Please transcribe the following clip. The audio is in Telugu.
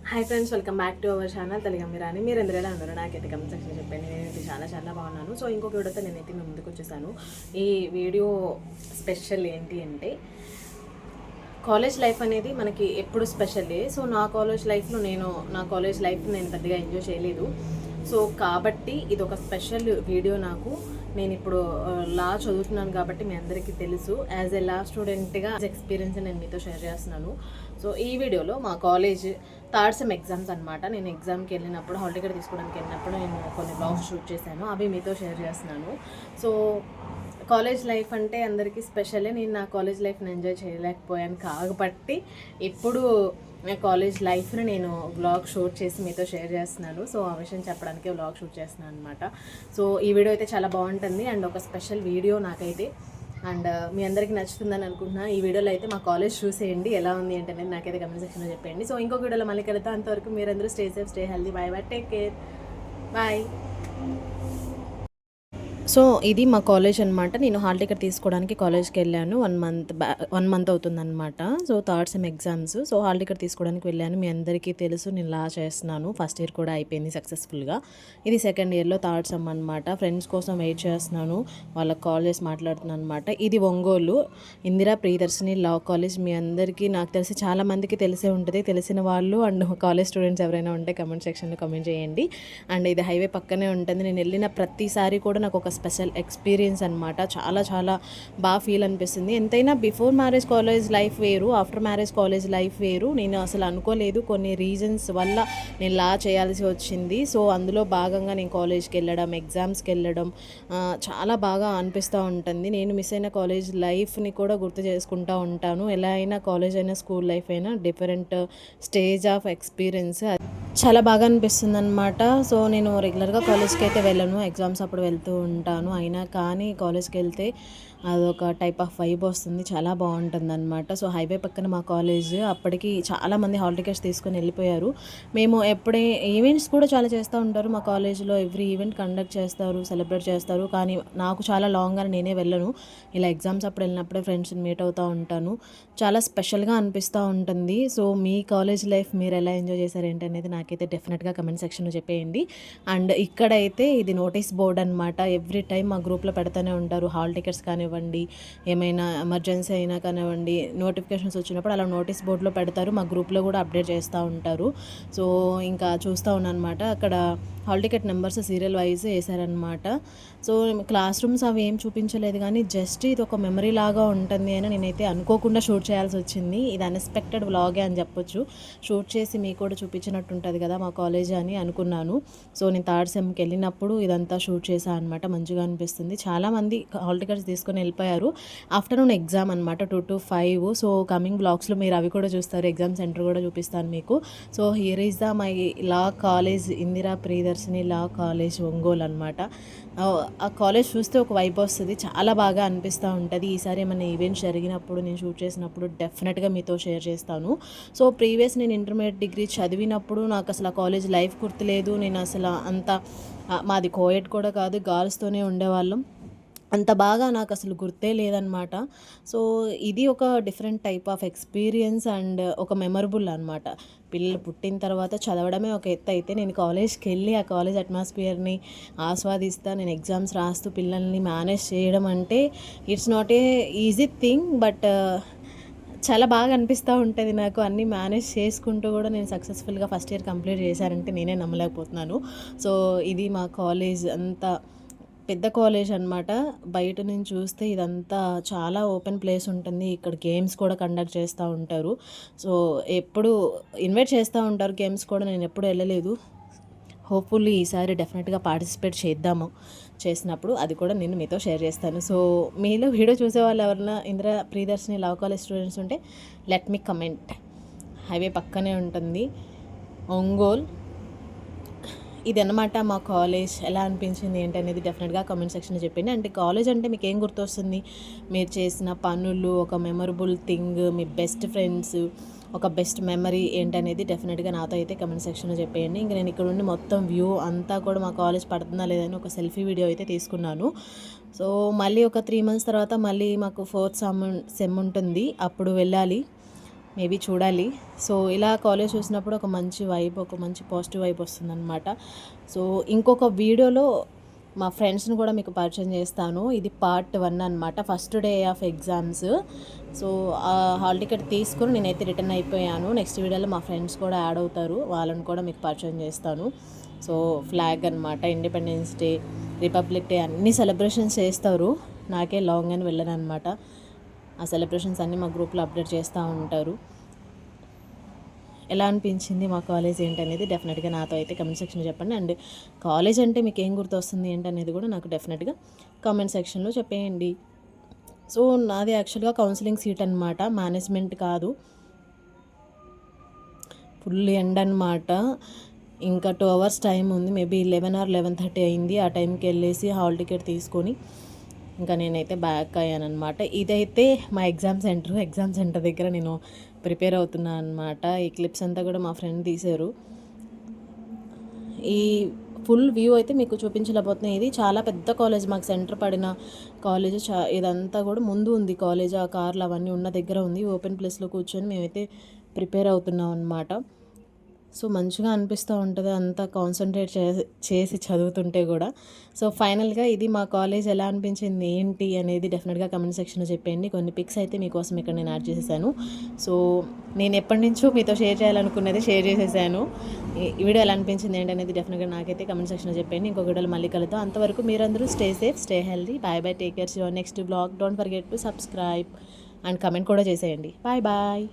Hi friends, welcome back to our channel తెలుగమ్మిరాని. మీరు ఎందుకు ఎలా ఉన్నారు? నాకైతే కమెంట్ సెక్షన్ చెప్పండి. నేనైతే చాలా బాగున్నాను. సో ఇంకొక వీడియోతో నేనైతే మేము ముందుకు వచ్చేసాను. ఈ వీడియో స్పెషల్ ఏంటి అంటే, కాలేజ్ లైఫ్ అనేది మనకి ఎప్పుడు స్పెషల్లే. సో నా కాలేజ్ లైఫ్ నేను పెద్దగా ఎంజాయ్ చేయలేదు. సో కాబట్టి ఇది ఒక స్పెషల్ వీడియో నాకు. నేను ఇప్పుడు లా చదువుతున్నాను కాబట్టి మీ అందరికీ తెలుసు. యాజ్ ఎ లా స్టూడెంట్గా ఎక్స్పీరియన్స్ నేను మీతో షేర్ చేస్తున్నాను. సో ఈ వీడియోలో మా కాలేజ్ థర్డ్ సెమ్ ఎగ్జామ్స్ అనమాట. నేను ఎగ్జామ్కి వెళ్ళినప్పుడు, హాల్ టికెట్ తీసుకోవడానికి వెళ్ళినప్పుడు నేను కొన్ని బ్లాగ్స్ షూట్ చేశాను. అవి మీతో షేర్ చేస్తున్నాను. సో కాలేజ్ లైఫ్ అంటే అందరికీ స్పెషలే. నేను నా కాలేజ్ లైఫ్ని ఎంజాయ్ చేయలేకపోయాను కాబట్టి ఇప్పుడు కాలేజ్ లైఫ్ని నేను వ్లాగ్ షూట్ చేసి మీతో షేర్ చేస్తున్నాను. సో ఆ విషయం చెప్పడానికి వ్లాగ్ షూట్ చేస్తున్నాను అనమాట. సో ఈ వీడియో అయితే చాలా బాగుంటుంది అండ్ ఒక స్పెషల్ వీడియో నాకైతే. అండ్ మీ అందరికీ నచ్చుతుందని అనుకుంటున్నాను. ఈ వీడియోలో అయితే మా కాలేజ్ చూసేయండి, ఎలా ఉంది ఏంటనేది నాకైతే కమెంట్ సెక్షన్లో చెప్పండి. సో ఇంకొక వీడియోలో మళ్ళీ కలుద్దాం. అంతవరకు మీరందరూ stay safe, stay healthy. Bye, take care, bye. So ఇది మా కాలేజ్ అనమాట. నేను హాల్ టికెట్ తీసుకోవడానికి కాలేజ్కి వెళ్ళాను. 1 మంత్ అవుతుందన్నమాట. So third sem exams. So hall ticket తీసుకోవడానికి వెళ్ళాను. మీ అందరికీ తెలుసు నేను లా చేస్తున్నాను. ఫస్ట్ ఇయర్ కూడా అయిపోయింది సక్సెస్ఫుల్గా. ఇది సెకండ్ ఇయర్లో థర్డ్ సెమ్ అనమాట. ఫ్రెండ్స్ కోసం వెయిట్ చేస్తున్నాను, వాళ్ళకి కాల్ చేసి మాట్లాడుతున్నాను అనమాట. ఇది ఒంగోలు ఇందిరా ప్రియదర్శిని లా కాలేజ్. మీ అందరికీ నాకు తెలిసి చాలామందికి తెలిసే ఉంటుంది. తెలిసిన వాళ్ళు అండ్ కాలేజ్ స్టూడెంట్స్ ఎవరైనా ఉంటే కమెంట్ సెక్షన్లో కమెంట్ చేయండి. అండ్ ఇది హైవే పక్కనే ఉంటుంది. నేను వెళ్ళిన ప్రతిసారి కూడా నాకు ఒక స్పెషల్ ఎక్స్పీరియన్స్ అనమాట. చాలా బాగా ఫీల్ అనిపిస్తుంది. ఎంతైనా బిఫోర్ మ్యారేజ్ కాలేజ్ లైఫ్ వేరు, ఆఫ్టర్ మ్యారేజ్ కాలేజ్ లైఫ్ వేరు. నేను అసలు అనుకోలేదు, కొన్ని రీజన్స్ వల్ల నేను లా చేయాల్సి వచ్చింది. సో అందులో భాగంగా నేను కాలేజ్కి వెళ్ళడం, ఎగ్జామ్స్కి వెళ్ళడం చాలా బాగా అనిపిస్తూ ఉంటుంది. నేను మిస్ అయిన కాలేజ్ లైఫ్ని కూడా గుర్తు చేసుకుంటూ ఉంటాను. ఎలా అయినా కాలేజ్ అయినా స్కూల్ లైఫ్ అయినా డిఫరెంట్ స్టేజ్ ఆఫ్ ఎక్స్పీరియన్స్. చాలా బాగా అనిపిస్తుంది అనమాట. సో నేను రెగ్యులర్గా కాలేజ్కి అయితే వెళ్ళను, ఎగ్జామ్స్ అప్పుడు వెళ్తూ ఉంటాను. అయినా కానీ కాలేజ్కి వెళ్తే అదొక టైప్ ఆఫ్ వైబ్ వస్తుంది, చాలా బాగుంటుంది అనమాట. సో హైవే పక్కన మా కాలేజ్. అప్పటికి చాలామంది హాల్ టికెట్స్ తీసుకొని వెళ్ళిపోయారు. మేము ఎప్పుడే ఈవెంట్స్ కూడా చాలా చేస్తూ ఉంటారు మా కాలేజ్లో. ఎవ్రీ ఈవెంట్ కండక్ట్ చేస్తారు, సెలబ్రేట్ చేస్తారు. కానీ నాకు చాలా లాంగ్ అని నేనే వెళ్ళను. ఇలా ఎగ్జామ్స్ అప్పుడు వెళ్ళినప్పుడే ఫ్రెండ్స్ని మీట్ అవుతూ ఉంటాను. చాలా స్పెషల్గా అనిపిస్తూ ఉంటుంది. సో మీ కాలేజ్ లైఫ్ మీరు ఎలా ఎంజాయ్ చేశారు ఏంటనేది నాకైతే డెఫినెట్గా కమెంట్ సెక్షన్లో చెప్పేయండి. అండ్ ఇక్కడైతే ఇది నోటీస్ బోర్డ్ అనమాట. ఎవ్రీ టైం మా గ్రూప్లో పెడుతూనే ఉంటారు. హాల్ టికెట్స్ కానివ్వండి, ఏమైనా ఎమర్జెన్సీ అయినా కానివ్వండి, నోటిఫికేషన్స్ వచ్చినప్పుడు అలా నోటీస్ బోర్డులో పెడతారు. మా గ్రూప్లో కూడా అప్డేట్ చేస్తూ ఉంటారు. సో ఇంకా చూస్తూ ఉన్నాను అనమాట. అక్కడ hall ticket numbers serial wise వేశారనమాట. సో క్లాస్ రూమ్స్ అవి ఏం చూపించలేదు, కానీ జస్ట్ ఇది ఒక మెమరీ లాగా ఉంటుంది అని నేనైతే అనుకోకుండా షూట్ చేయాల్సి వచ్చింది. ఇది అన్ఎక్స్పెక్టెడ్ వ్లాగే అని చెప్పొచ్చు. షూట్ చేసి మీకు కూడా చూపించినట్టు ఉంటుంది కదా మా కాలేజ్ అని అనుకున్నాను. సో నేను థర్డ్ సెమ్కి వెళ్ళినప్పుడు ఇదంతా షూట్ చేశాను అనమాట. మంచిగా అనిపిస్తుంది. చాలామంది హాల్ టికెట్స్ తీసుకొని వెళ్ళిపోయారు. ఆఫ్టర్నూన్ ఎగ్జామ్ అనమాట, 2 to 5. సో కమింగ్ బ్లాగ్స్లో మీరు అవి కూడా చూస్తారు. ఎగ్జామ్ సెంటర్ కూడా చూపిస్తాను మీకు. So here is the my law college, Indira Priyadarshini law college Ongole అనమాట. ఆ కాలేజ్ చూస్తే ఒక వైబ్ వస్తుంది, చాలా బాగా అనిపిస్తూ ఉంటుంది. ఈసారి ఏమైనా ఈవెంట్స్ జరిగినప్పుడు, నేను షూట్ చేసినప్పుడు డెఫినెట్గా మీతో షేర్ చేస్తాను. సో ప్రీవియస్ నేను ఇంటర్మీడియట్ డిగ్రీ చదివినప్పుడు నాకు అసలు ఆ కాలేజ్ లైఫ్ గుర్తులేదు. నేను అసలు అంత మాది కోయెడ్ కూడా కాదు, గర్ల్స్తోనే ఉండేవాళ్ళం. అంత బాగా నాకు అసలు గుర్తే లేదనమాట. సో ఇది ఒక different type of experience and ఒక మెమరబుల్ అనమాట. పిల్లలు పుట్టిన తర్వాత చదవడమే ఒక ఎత్తు అయితే, నేను కాలేజ్కి వెళ్ళి ఆ కాలేజ్ అట్మాస్ఫియర్ని ఆస్వాదిస్తా, నేను ఎగ్జామ్స్ రాస్తూ పిల్లల్ని మేనేజ్ చేయడం అంటే it's not a easy thing. But చాలా బాగా అనిపిస్తూ ఉంటుంది నాకు. అన్నీ మేనేజ్ చేసుకుంటూ కూడా నేను సక్సెస్ఫుల్గా ఫస్ట్ ఇయర్ కంప్లీట్ చేశానంటే నేనే నమ్మలేకపోతున్నాను. సో ఇది మా కాలేజ్. అంతా పెద్ద కాలేజ్ అనమాట. బయట నుంచి చూస్తే ఇదంతా చాలా ఓపెన్ ప్లేస్ ఉంటుంది. ఇక్కడ గేమ్స్ కూడా కండక్ట్ చేస్తూ ఉంటారు. సో ఎప్పుడు ఇన్వైట్ చేస్తూ ఉంటారు గేమ్స్ కూడా. నేను ఎప్పుడు వెళ్ళలేదు. హోప్ఫుల్లీ ఈసారి డెఫినెట్గా పార్టిసిపేట్ చేసినప్పుడు అది కూడా నేను మీతో షేర్ చేస్తాను. సో మీలో వీడియో చూసే వాళ్ళు ఎవరైనా Indira Priyadarshini law college students ఉంటే లెట్ మీ కమెంట్. హైవే పక్కనే ఉంటుంది, ఒంగోల్. ఇది అన్నమాట మా కాలేజ్. ఎలా అనిపించింది ఏంటి అనేది డెఫినెట్గా కామెంట్ సెక్షన్లో చెప్పండి. అంటే కాలేజ్ అంటే మీకు ఏం గుర్తొస్తుంది? మీరు చేసిన పనులు, ఒక మెమరబుల్ థింగ్, మీ బెస్ట్ ఫ్రెండ్స్, ఒక బెస్ట్ మెమరీ ఏంటనేది డెఫినెట్గా నాతో అయితే కమెంట్ సెక్షన్లో చెప్పేయండి. ఇంక నేను ఇక్కడ ఉండి మొత్తం వ్యూ అంతా కూడా మా కాలేజ్ పడుతుందా లేదని ఒక సెల్ఫీ వీడియో అయితే తీసుకున్నాను. సో మళ్ళీ ఒక 3 months తర్వాత మళ్ళీ మాకు 4th సెమ్ ఉంటుంది, అప్పుడు వెళ్ళాలి. మేబీ చూడాలి. సో ఇలా కాలేజ్ చూసినప్పుడు ఒక మంచి వైబ్, ఒక మంచి పాజిటివ్ వైబ్ వస్తుందన్నమాట. సో ఇంకొక వీడియోలో మా ఫ్రెండ్స్ని కూడా మీకు పరిచయం చేస్తాను. ఇది పార్ట్ 1 అనమాట, first day of exams. So hall ticket తీసుకొని నేనైతే రిటర్న్ అయిపోయాను. నెక్స్ట్ వీడియోలో మా ఫ్రెండ్స్ కూడా యాడ్ అవుతారు, వాళ్ళని కూడా మీకు పరిచయం చేస్తాను. సో ఫ్లాగ్ అనమాట, ఇండిపెండెన్స్ డే, రిపబ్లిక్ డే అన్ని సెలబ్రేషన్స్ చేస్తారు. నాకే లాంగ్ అని వెళ్ళను అనమాట. ఆ సెలబ్రేషన్స్ అన్నీ మా గ్రూప్లో అప్డేట్ చేస్తూ ఉంటారు. ఎలా అనిపించింది మా కాలేజ్ ఏంటనేది డెఫినెట్గా నాతో అయితే కమెంట్ సెక్షన్లో చెప్పండి. అండ్ కాలేజ్ అంటే మీకు ఏం గుర్తొస్తుంది ఏంటనేది కూడా నాకు డెఫినెట్గా కామెంట్ సెక్షన్లో చెప్పేయండి. సో నాది యాక్చువల్గా కౌన్సిలింగ్ సీట్ అనమాట, మేనేజ్మెంట్ కాదు. ఫుల్ ఎండ్ అనమాట. ఇంకా 2 అవర్స్ టైం ఉంది, మేబీ 11 or 11:30 అయింది. ఆ టైంకి వెళ్ళేసి హాల్ టికెట్ తీసుకొని ఇంకా నేనైతే బ్యాక్ అయ్యానమాట. ఇదైతే మా ఎగ్జామ్ సెంటర్ దగ్గర నేను ప్రిపేర్ అవుతున్నాను అనమాట. ఈ క్లిప్స్ అంతా కూడా మా ఫ్రెండ్ తీశారు. ఈ ఫుల్ వ్యూ అయితే మీకు చూపించలేకపోతున్నాయి. ఇది చాలా పెద్ద కాలేజ్, మాకు సెంటర్ పడిన కాలేజ్. ఇదంతా కూడా ముందు ఉంది కాలేజ్, ఆ కార్లు అవన్నీ ఉన్న దగ్గర ఉంది. ఓపెన్ ప్లేస్లో కూర్చొని మేమైతే ప్రిపేర్ అవుతున్నాం అనమాట. సో మంచిగా అనిపిస్తూ ఉంటుంది అంతా కాన్సన్ట్రేట్ చేసి చదువుతుంటే కూడా. సో ఫైనల్గా ఇది మా కాలేజ్ ఎలా అనిపించింది ఏంటి అనేది డెఫినెట్గా కమెంట్ సెక్షన్లో చెప్పేయండి. కొన్ని పిక్స్ అయితే మీకోసం ఇక్కడ నేను యాడ్ చేసేసాను. సో నేను ఎప్పటి నుంచో మీతో షేర్ చేయాలనుకున్నది షేర్ చేసేసాను. ఈ వీడియో ఎలా అనిపించింది ఏంటి అనేది డెఫినెట్గా నాకైతే కమెంట్ సెక్షన్లో చెప్పండి. ఇంకొక వీడియోలో మళ్ళీ కలుద్దాం. అంతవరకు మీరందరూ stay safe, stay healthy. Bye bye, take care. Your next blog. Don't forget to subscribe and comment కూడా చేసేయండి. Bye bye.